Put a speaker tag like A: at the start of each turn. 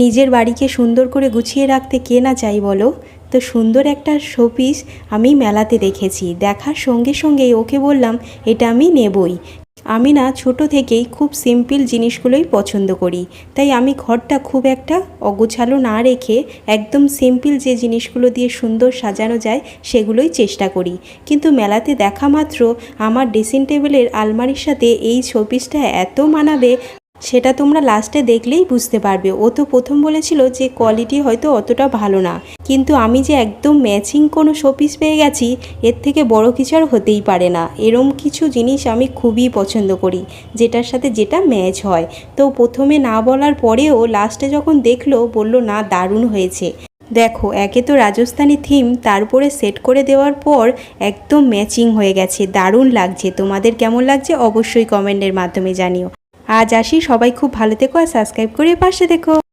A: নিজের বাড়িকে সুন্দর করে গুছিয়ে রাখতে কে না চাই বলো। তো সুন্দর একটা শোপিস আমি মেলাতে দেখেছি, দেখার সঙ্গে সঙ্গেই ওকে বললাম এটা আমি নেবই। আমি না ছোট থেকেই খুব সিম্পল জিনিসগুলোই পছন্দ করি, তাই আমি ঘরটা খুব একটা অগোছালো না রেখে একদম সিম্পল যে জিনিসগুলো দিয়ে সুন্দর সাজানো যায় সেগুলোই চেষ্টা করি। কিন্তু মেলাতে দেখা মাত্র আমার ড্রেসিং টেবিলের আলমারির সাথে এই শোপিসটা এত মানাবে, সেটা তোমরা লাস্টে দেখলেই বুঝতে পারবে। ও তো প্রথম বলেছিল যে কোয়ালিটি হয়তো অতটা ভালো না, কিন্তু আমি যে একদম ম্যাচিং কোনো শোপিস পেয়ে গেছি, এর থেকে বড় কিছু আর হতেই পারে না। এরম কিছু জিনিস আমি খুবই পছন্দ করি যেটার সাথে যেটা ম্যাচ হয়। তো প্রথমে না বলার পরেও লাস্টে যখন দেখলো বলল না দারুণ হয়েছে। দেখো, একে তো রাজস্থানি থিম, তারপরে সেট করে দেওয়ার পর একদম ম্যাচিং হয়ে গেছে, দারুণ লাগছে। তোমাদের কেমন লাগছে অবশ্যই কমেন্টের মাধ্যমে জানিও। আজ আসি, সবাই খুব ভালো থেকো আর সাবস্ক্রাইব করে পাশে দেখো।